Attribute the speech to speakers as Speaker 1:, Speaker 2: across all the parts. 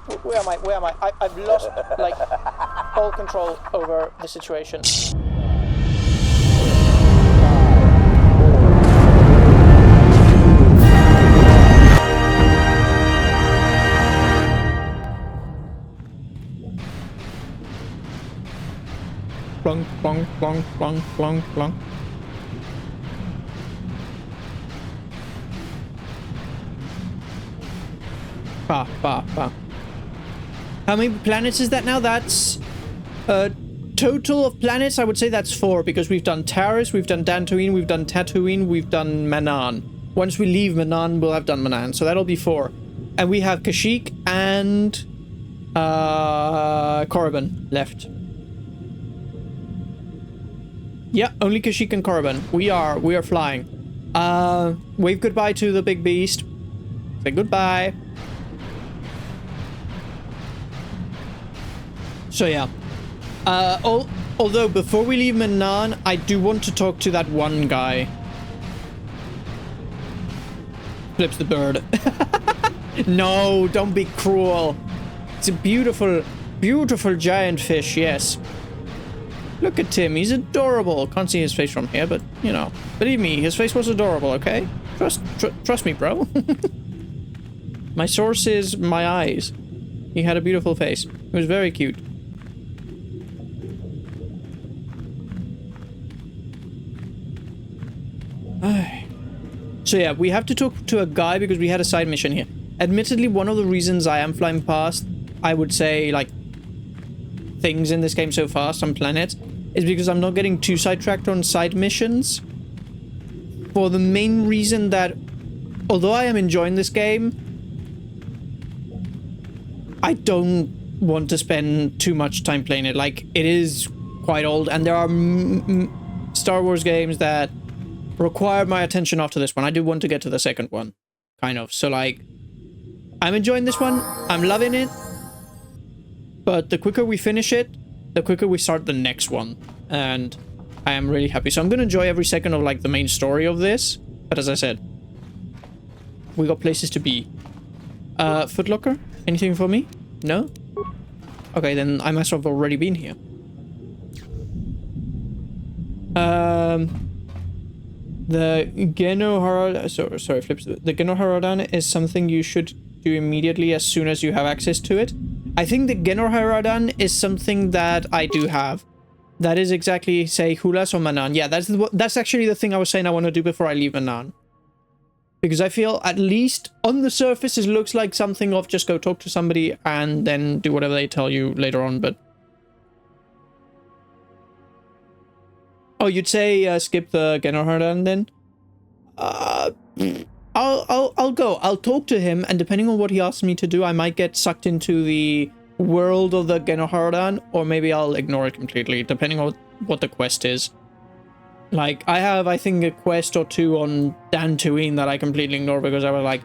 Speaker 1: Where am I? Where am I? I've lost, like, all control over the situation.
Speaker 2: Plunk, plunk, plunk, plunk, plunk, plunk. Bah, bah, bah. How many planets is that now? That's total of planets. I would say that's 4 because we've done Taris, we've done Dantooine, we've done Tatooine, we've done Manaan. Once we leave Manaan, we'll have done Manaan, so that'll be 4. And we have Kashyyyk and Korriban left. Yeah, only Kashyyyk and Korriban. We are flying. Wave goodbye to the big beast. Say goodbye. So yeah. Although before we leave Manaan, I do want to talk to that one guy. Flips the bird. No, don't be cruel. It's a beautiful, beautiful giant fish, yes. Look at him, he's adorable. Can't see his face from here, but, you know. Believe me, his face was adorable, okay? Trust me, bro. My source is my eyes. He had a beautiful face. It was very cute. So yeah, we have to talk to a guy because we had a side mission here. Admittedly, one of the reasons I am flying past, I would say, like, things in this game so far, some planets, is because I'm not getting too sidetracked on side missions. For the main reason that, although I am enjoying this game, I don't want to spend too much time playing it. Like, it is quite old, and there are Star Wars games that require my attention after this one. I do want to get to the second one, kind of. So, like, I'm enjoying this one. I'm loving it. But the quicker we finish it, the quicker we start the next one. And I am really happy. So I'm going to enjoy every second of, like, the main story of this. But as I said, we got places to be. Footlocker? Anything for me? No? Okay, then I must have already been here. The Genoharadan... Sorry, flips. The Genoharadan is something you should do immediately as soon as you have access to it. I think the Genoharadan is something that I do have. That is exactly, say, Hulas or Manaan. Yeah, that's actually the thing I was saying I want to do before I leave Manaan. Because I feel, at least on the surface, it looks like something of just go talk to somebody and then do whatever they tell you later on, but... Oh, you'd say skip the Genoharadan then? I'll go. I'll talk to him, and depending on what he asks me to do, I might get sucked into the world of the Genoharadan, or maybe I'll ignore it completely, depending on what the quest is. Like, I have, I think, a quest or 2 on Dantooine that I completely ignore because I was like,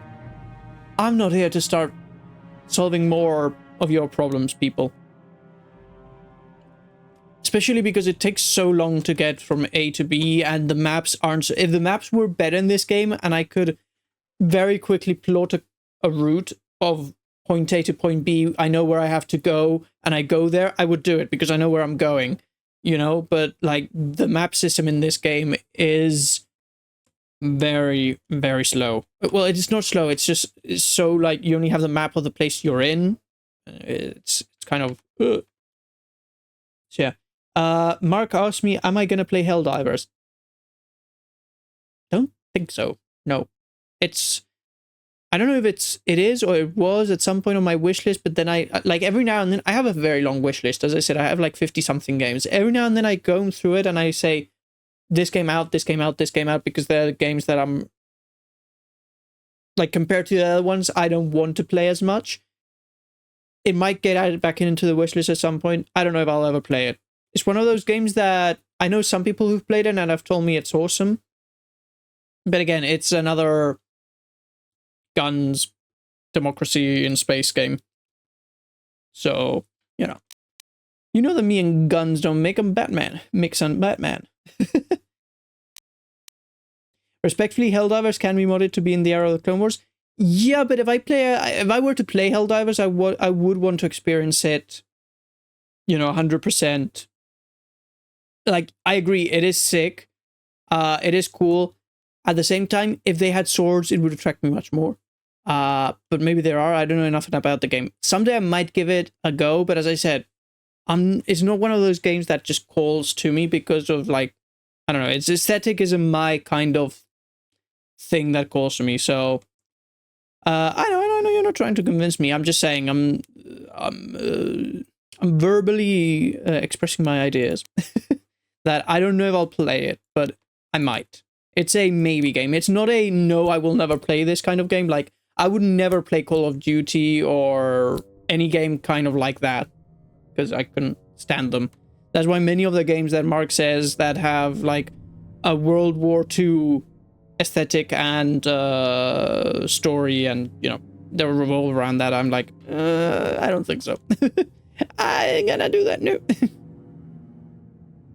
Speaker 2: I'm not here to start solving more of your problems, people. Especially because it takes so long to get from A to B, and the maps aren't... So, if the maps were better in this game, and I could very quickly plot a route of point A to point B, I know where I have to go, and I go there, I would do it, because I know where I'm going, you know? But, like, the map system in this game is very, very slow. Well, it is not slow, it's just so, like, you only have the map of the place you're in. It's kind of... So, yeah. Mark asked me, am I gonna play Helldivers? Don't think so. No. It's... I don't know if it is or it was at some point on my wish list, but then I, like, every now and then, I have a very long wish list. As I said, I have like 50-something games. Every now and then I go through it and I say, this came out, this came out, this came out, because they're games that I'm... Like, compared to the other ones, I don't want to play as much. It might get added back into the wish list at some point. I don't know if I'll ever play it. It's one of those games that I know some people who've played it and have told me it's awesome. But again, it's another guns, democracy in space game. So, you know. You know that me and guns don't make 'em Batman. Mix on Batman. Respectfully, Helldivers can be modded to be in the era of the Clone Wars. Yeah, but if I were to play Helldivers, I would want to experience it, 100%. Like, I agree, it is sick. It is cool. At the same time, if they had swords, it would attract me much more. But maybe there are. I don't know enough about the game. Someday I might give it a go, but as I said, it's not one of those games that just calls to me because of, like, I don't know, its aesthetic isn't my kind of thing that calls to me. So, I know you're not trying to convince me. I'm just saying I'm verbally expressing my ideas. That I don't know if I'll play it, but I might. It's a maybe game. It's not a no, I will never play this kind of game. Like, I would never play Call of Duty or any game kind of like that, because I couldn't stand them. That's why many of the games that Mark says that have, like, a World War II aesthetic and story and, they revolve around that, I'm like, I don't think so. I ain't gonna do that, no.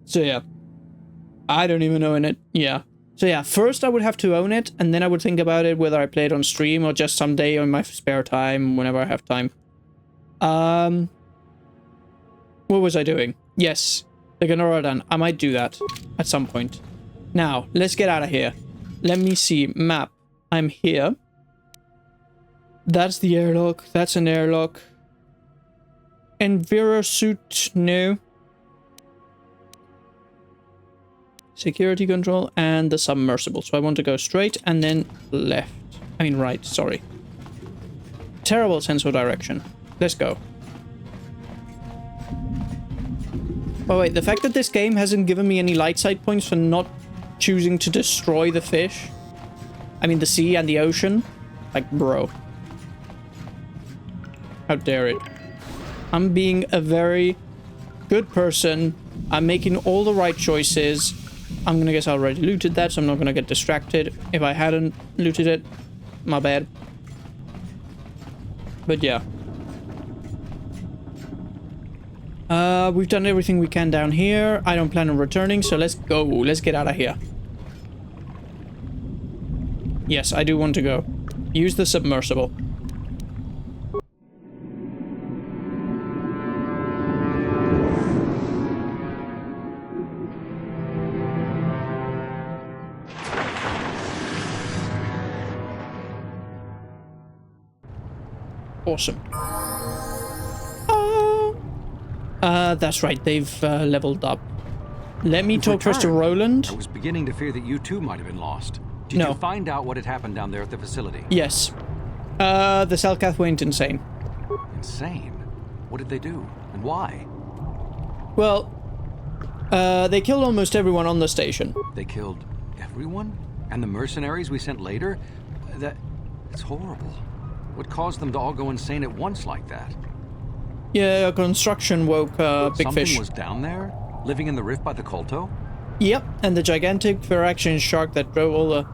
Speaker 2: So yeah, I don't even own it. Yeah. So yeah, first I would have to own it, and then I would think about it whether I play it on stream or just someday on my spare time, whenever I have time. What was I doing? Yes, the Ganoradan. I might do that at some point. Now, let's get out of here. Let me see. Map. I'm here. That's the airlock. That's an airlock. Enviro suit. No. Security control and the submersible. So I want to go straight and then left. I mean right, sorry. Terrible sense of direction. Let's go. Oh wait, the fact that this game hasn't given me any light side points for not choosing to destroy the fish. I mean the sea and the ocean. Like, bro. How dare it. I'm being a very good person. I'm making all the right choices. I'm gonna guess I already looted that, so I'm not gonna get distracted. If I hadn't looted it, my bad. But yeah. We've done everything we can down here. I don't plan on returning, so let's go. Let's get out of here. Yes, I do want to go. Use the submersible. Awesome. That's right. They've leveled up. Let me talk first to Roland.
Speaker 3: I was beginning to fear that you too might have been lost. Did you find out what had happened down there at the facility?
Speaker 2: Yes. The Selkath went insane.
Speaker 3: Insane? What did they do? And why?
Speaker 2: Well, they killed almost everyone on the station.
Speaker 3: They killed everyone? And the mercenaries we sent later? It's horrible. What caused them to all go insane at once like that?
Speaker 2: Yeah, construction woke big fish.
Speaker 3: Something was down there? Living in the rift by the Kolto?
Speaker 2: Yep, and the gigantic Firaxan shark that drove all the...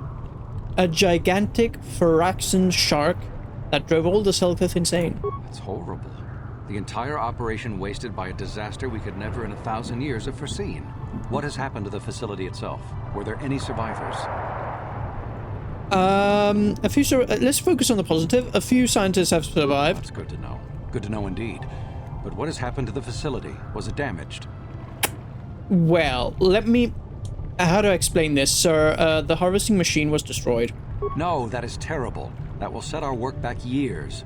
Speaker 2: A gigantic Firaxan shark that drove all the Selkath insane.
Speaker 3: That's horrible. The entire operation wasted by a disaster we could never in 1,000 years have foreseen. What has happened to the facility itself? Were there any survivors? Let's focus on the positive. A few scientists have survived. That's good to know. Good to know indeed. But what has happened to the facility? Was it damaged?
Speaker 2: Well, let me... How do I explain this, sir? The harvesting machine was destroyed.
Speaker 3: No, that is terrible. That will set our work back years.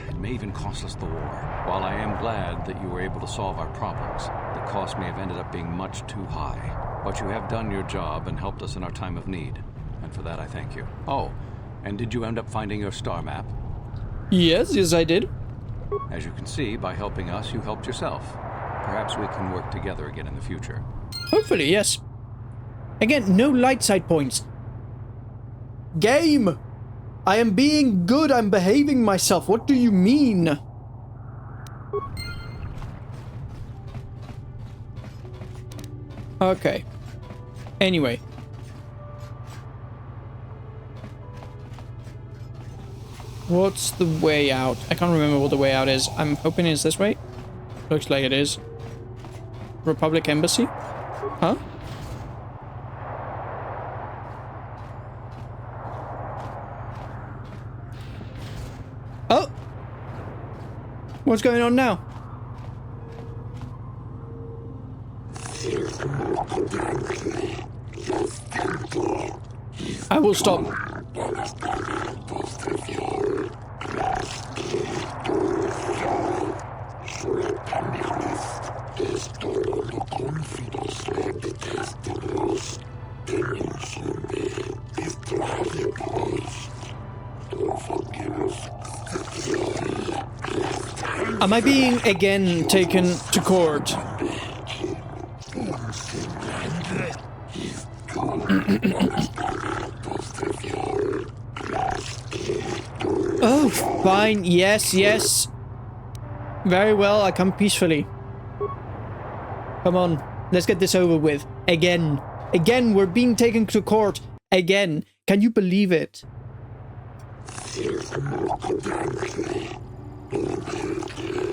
Speaker 3: It may even cost us the war. While I am glad that you were able to solve our problems, the cost may have ended up being much too high. But you have done your job and helped us in our time of need. And for that, I thank you. Oh, and did you end up finding your star map?
Speaker 2: Yes, I did.
Speaker 3: As you can see, by helping us, you helped yourself. Perhaps we can work together again in the future.
Speaker 2: Hopefully, yes. Again, no light side points. Game! I am being good, I'm behaving myself. What do you mean? Okay. Anyway. What's the way out? I can't remember what the way out is. I'm hoping it's this way. Looks like it is. Republic Embassy? Huh? What's going on now? I will stop. Am I being again taken to court? Oh, fine. Yes, yes. Very well, I come peacefully. Come on, let's get this over with. Again. Again, we're being taken to court. Again. Can you believe it?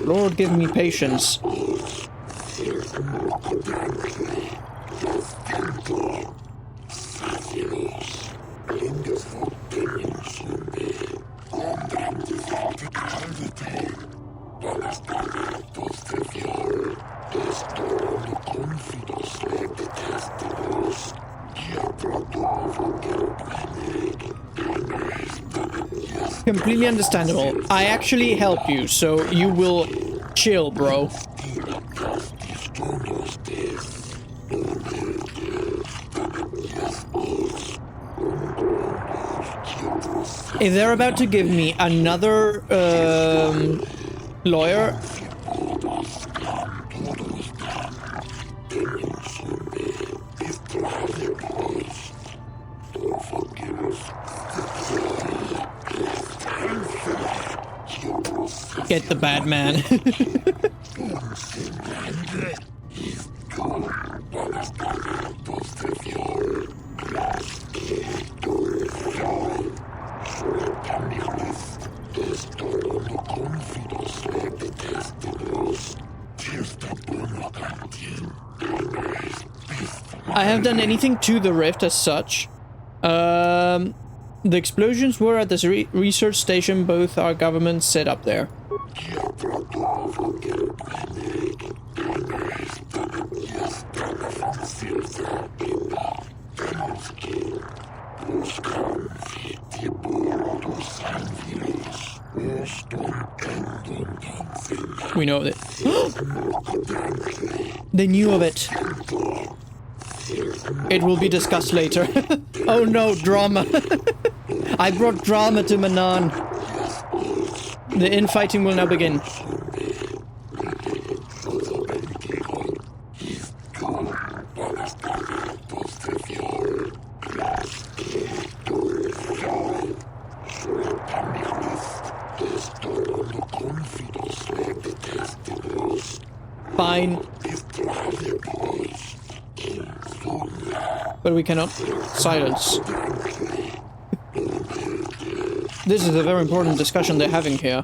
Speaker 2: Lord, give me patience. Completely understandable. I actually help you, so you will chill, bro. If they're about to give me another lawyer, get the bad man. I haven't done anything to the rift as such. The explosions were at this research station both our governments set up there. We know that. They knew of it. It will be discussed later. Oh no, drama. I brought drama to Manaan. The infighting will now begin. Fine. But we cannot silence. This is a very important discussion they're having here.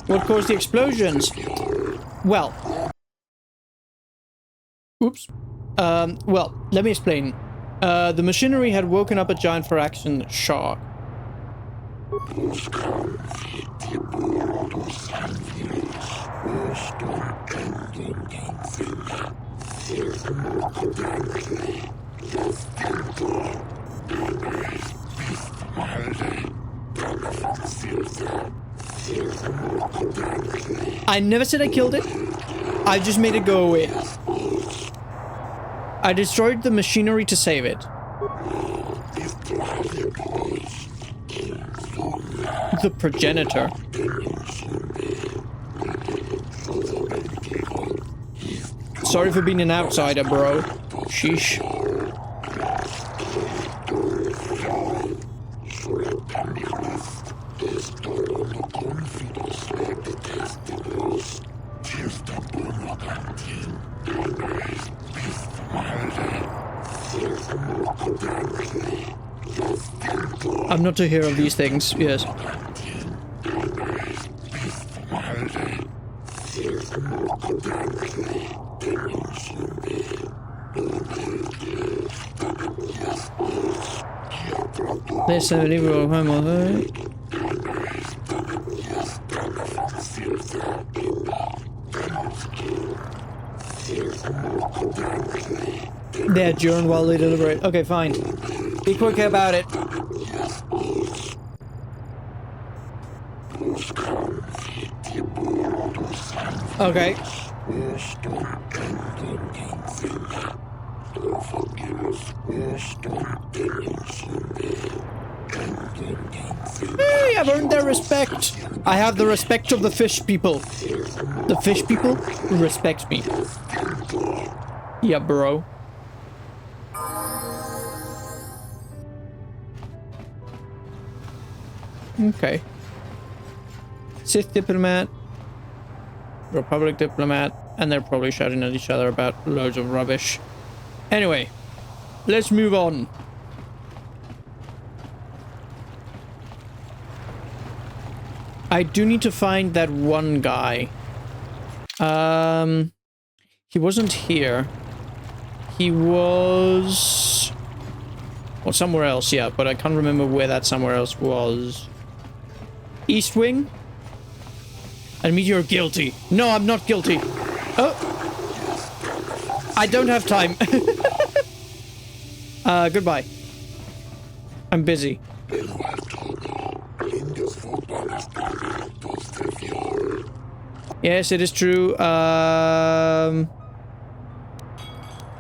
Speaker 2: What caused the explosions? Well. Oops. Well, let me explain. The machinery had woken up a giant Firaxian shark. I never said I killed it. I just made it go away. I destroyed the machinery to save it. The progenitor. Sorry for being an outsider, bro. Sheesh. I'm not to hear of these things, yes. This They adjourn while they deliberate. Okay, fine. Be quick about it. Okay. Hey, I've earned their respect. I have the respect of the fish people. The fish people respect me. Yeah, bro. Okay. Sith diplomat, Republic diplomat, and they're probably shouting at each other about loads of rubbish. Anyway, let's move on. I do need to find that one guy. He wasn't here. He was... well, somewhere else, yeah, but I can't remember where that somewhere else was. East Wing? Admit you're guilty. No, I'm not guilty. Oh! I don't have time. Goodbye. I'm busy. Yes, it is true. The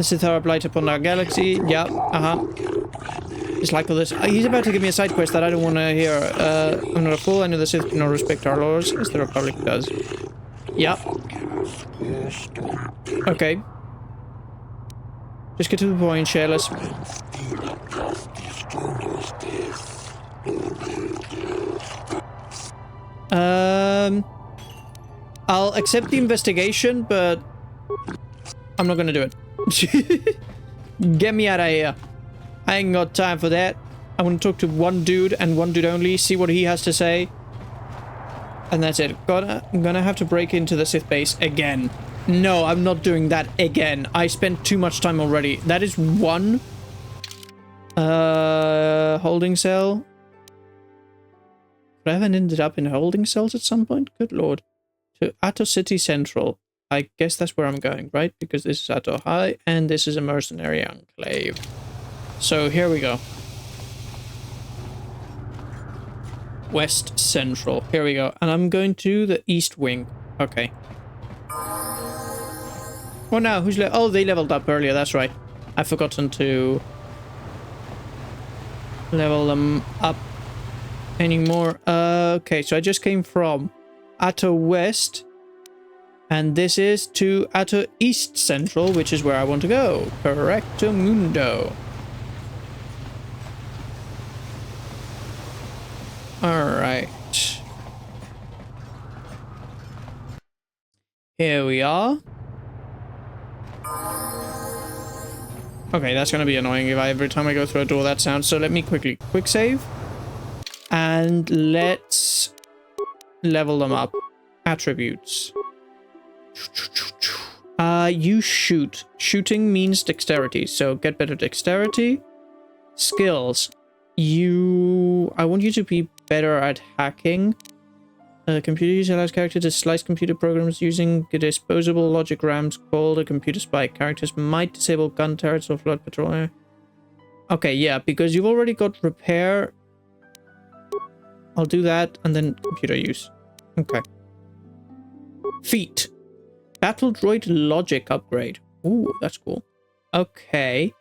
Speaker 2: Sith are blight upon our galaxy. Yeah, It's like all this. He's about to give me a side quest that I don't want to hear. I'm not a fool. I know the Sith do not respect our laws, as the Republic does. Yeah. Okay. Just get to the point, Shareless. I'll accept the investigation, but I'm not gonna do it. Get me out of here. I ain't got time for that. I want to talk to one dude and one dude only, see what he has to say. And that's it. I'm gonna have to break into the Sith base again. No, I'm not doing that again. I spent too much time already. That is one holding cell. But I haven't ended up in holding cells at some point? Good lord. To Atto City Central. I guess that's where I'm going, right? Because this is Atto High and this is a mercenary enclave. So here we go. West Central. Here we go. And I'm going to the East Wing. Okay. Oh, now who's oh, they leveled up earlier. That's right. I've forgotten to level them up anymore. Okay, so I just came from Atto West. And this is to Atto East Central, which is where I want to go. Correcto mundo. Alright. Here we are. Okay, that's gonna be annoying if every time I go through a door that sounds. So let me quickly quick save. And let's level them up. Attributes. You shoot. Shooting means dexterity, so get better dexterity. Skills. I want you to be better at hacking. Computer use allows character to slice computer programs using disposable logic RAMs called a computer spy. Characters might disable gun turrets or flood patrol. Okay, yeah, because you've already got repair. I'll do that and then computer use. Okay. Feat. Battle droid logic upgrade. Ooh, that's cool. Okay.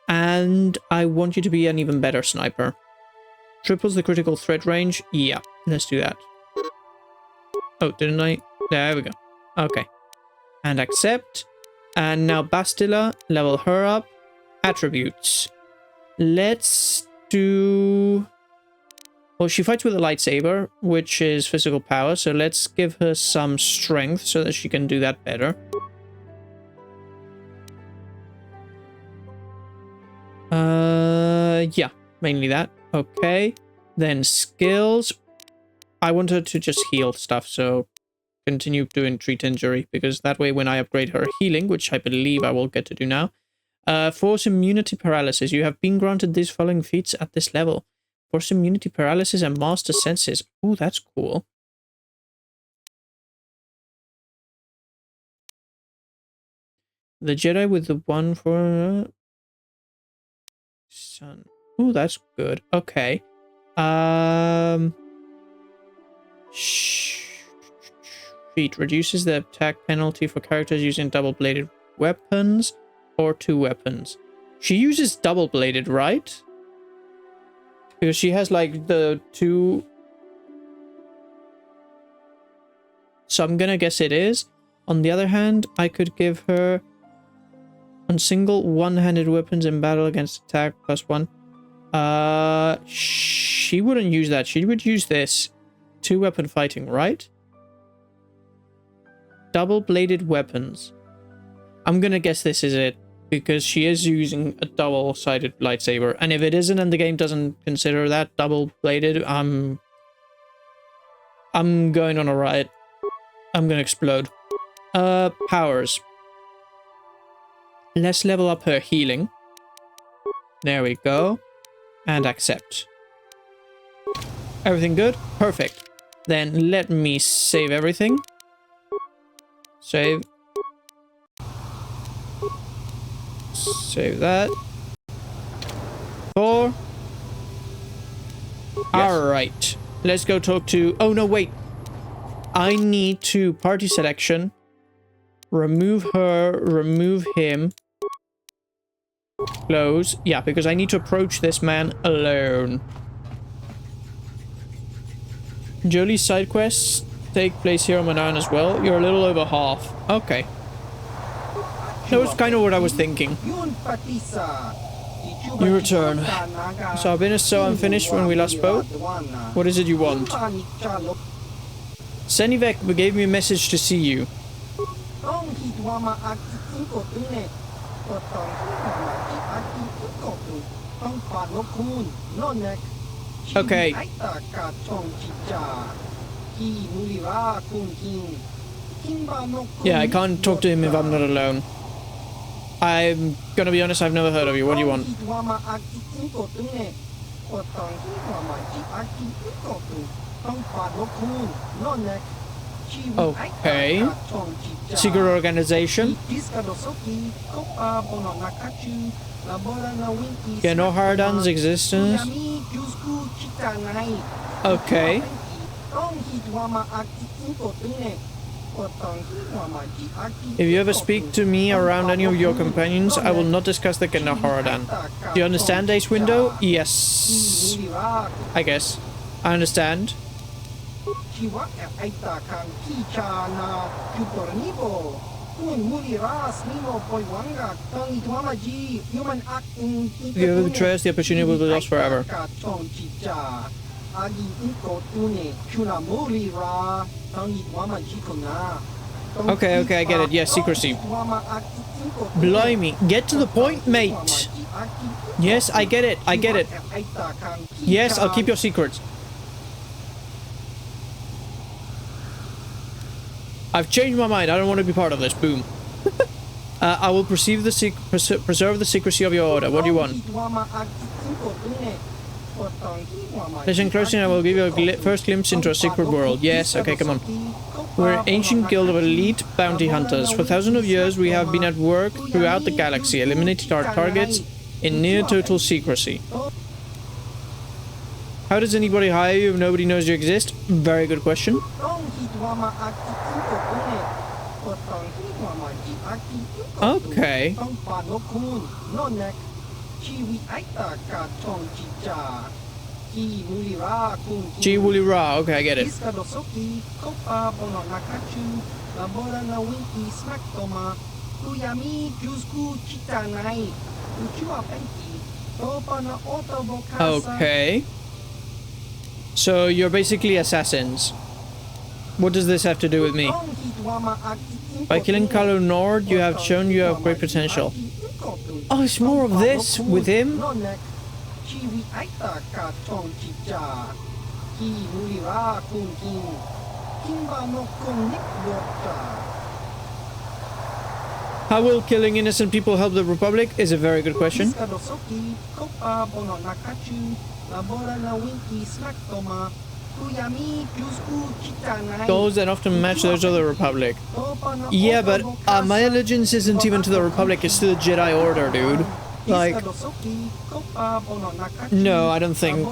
Speaker 2: And I want you to be an even better sniper. Triples the critical threat range. Yeah, let's do that. Oh, didn't I? There we go. Okay. And accept. And now Bastila, level her up. Attributes. Let's do... well, she fights with a lightsaber, which is physical power. So let's give her some strength so that she can do that better. Yeah, mainly that. Okay. Then skills. I want her to just heal stuff, so continue doing treat injury, because that way when I upgrade her healing, which I believe I will get to do now. Force immunity paralysis. You have been granted these following feats at this level. Force immunity paralysis and master senses. Ooh, that's cool. The Jedi with the one for son. Oh, that's good. Okay. Sheet reduces the attack penalty for characters using double-bladed weapons or two weapons. She uses double-bladed, right? Because she has like the two. So I'm gonna guess it is. On the other hand, I could give her on single one-handed weapons in battle against attack +1. She wouldn't use that. She would use this. Two-weapon fighting, right? Double-bladed weapons. I'm gonna guess this is it. Because she is using a double-sided lightsaber. And if it isn't and the game doesn't consider that double-bladed, I'm going on a riot. I'm gonna explode. Powers. Let's level up her healing. There we go. And accept. Everything good? Perfect. Then let me save everything. Save. Save that. 4. Yes. Alright. Let's go talk to... Oh, no, wait. I need to party selection. Remove her. Remove him. Close. Yeah, because I need to approach this man alone. Jolie's side quests take place here on Manaan as well. You're a little over half. Okay. That was kind of what I was thinking. You return. So I've been so unfinished when we last spoke. What is it you want? Senivek gave me a message to see you. Okay. Yeah, I can't talk to him if I'm not alone. I'm gonna be honest, I've never heard of you. What do you want? Okay. Secret organization. Yeah, no Haradan's existence. Okay. If you ever speak to me around any of your companions, I will not discuss the Gena Haradan. Do you understand, Ace Window? Yes. I guess. I understand. If you ever betray us, the opportunity will be lost forever. Okay, I get it. Yes, secrecy. Blimey. Get to the point, mate. Yes, I get it. Yes, I'll keep your secrets. I've changed my mind. I don't want to be part of this. Boom. I will preserve the secrecy of your order. What do you want? Listen closely and I will give you a first glimpse into a secret world. Yes, okay, come on. We're an ancient guild of elite bounty hunters. For thousands of years we have been at work throughout the galaxy, eliminating our targets in near total secrecy. How does anybody hire you if nobody knows you exist? Very good question. Okay. G Wooly Ra, okay, I get it. Okay. So you're basically assassins. What does this have to do with me? By killing Kylo Nord, you have shown you have great potential. Oh, it's more of this with him? How will killing innocent people help the Republic? Is a very good question. Goals that often match those of the Republic. Yeah, but my allegiance isn't even to the Republic, it's to the Jedi Order, dude. Like, no, I don't think.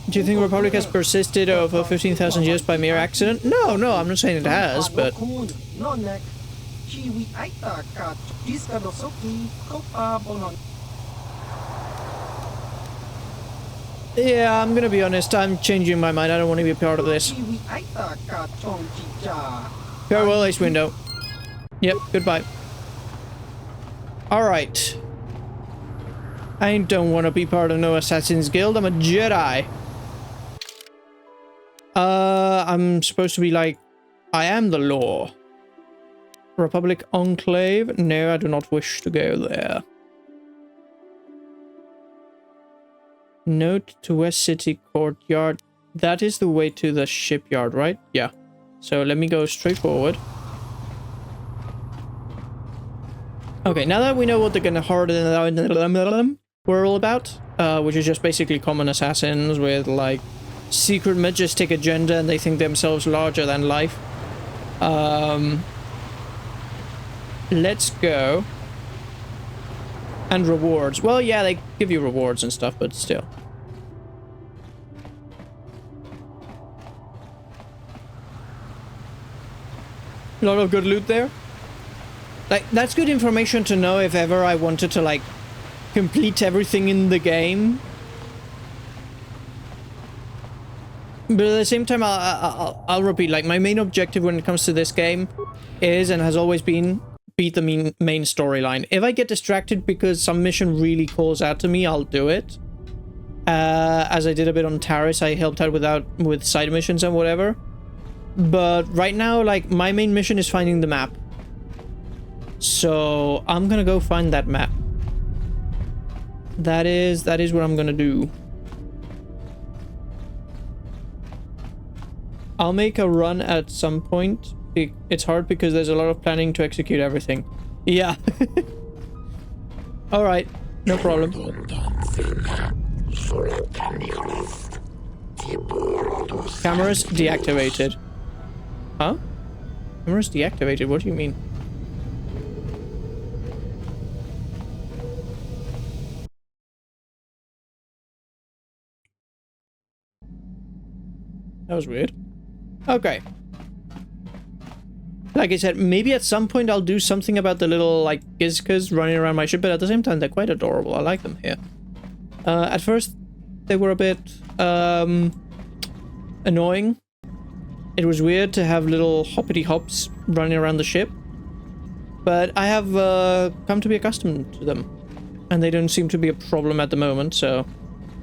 Speaker 2: Do you think Republic has persisted over 15,000 years by mere accident? No, no, I'm not saying it has, but... Yeah, I'm gonna be honest, I'm changing my mind, I don't want to be a part of this. Farewell, Ace Window. Yep, goodbye. Alright. I don't want to be part of no Assassin's Guild, I'm a Jedi. I'm supposed to be like... I am the law. Republic Enclave? No, I do not wish to go there. Note to West City Courtyard. That is the way to the shipyard, right? Yeah. So let me go straight forward. Okay, now that we know what the kind of hard we're all about, which is just basically common assassins with like secret majestic agenda and they think themselves larger than life. Let's go. And rewards. Well, yeah, they give you rewards and stuff, but still. A lot of good loot there. Like, that's good information to know if ever I wanted to, like, complete everything in the game. But at the same time, I'll repeat, like, my main objective when it comes to this game is, and has always been, beat the main storyline. If I get distracted because some mission really calls out to me, I'll do it. As I did a bit on Taris, I helped out with side missions and whatever. But right now, like, my main mission is finding the map. So I'm gonna go find that map. That is what I'm gonna do. I'll make a run at some point. It's hard because there's a lot of planning to execute everything. Yeah. Alright, no problem. Cameras deactivated. Huh? Cameras deactivated? What do you mean? That was weird. Okay. Like I said, maybe at some point I'll do something about the little, like, Gizkas running around my ship, but at the same time, they're quite adorable. I like them here. At first, they were a bit, annoying. It was weird to have little hoppity hops running around the ship. But I have, come to be accustomed to them. And they don't seem to be a problem at the moment, so...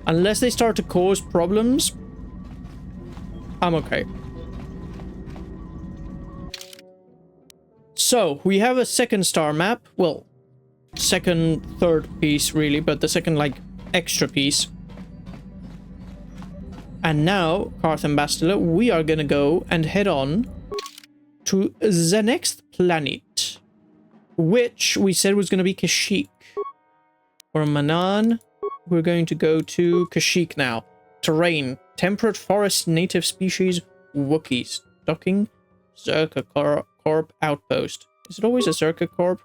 Speaker 2: Unless they start to cause problems, I'm okay. So, we have a second star map. Well, third piece, really, but the second, like, extra piece. And now, Karth Ambassador, we are gonna go and head on to the next planet, which we said was gonna be Kashyyyk. Or Manaan. We're going to go to Kashyyyk now. Terrain. Temperate forest, native species, Wookiees. Docking, Zerka Corp outpost. Is it always a Zerka Corp?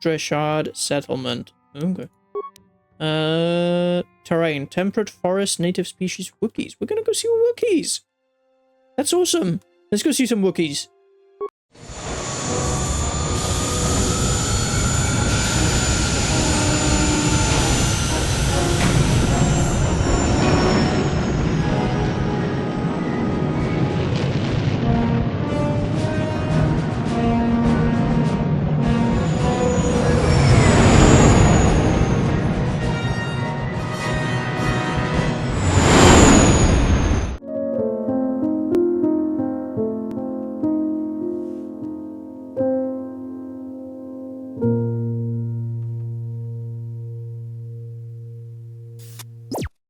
Speaker 2: Dreshad settlement. Okay. Terrain. Temperate forest, native species, Wookiees. We're gonna go see Wookiees. That's awesome. Let's go see some Wookiees.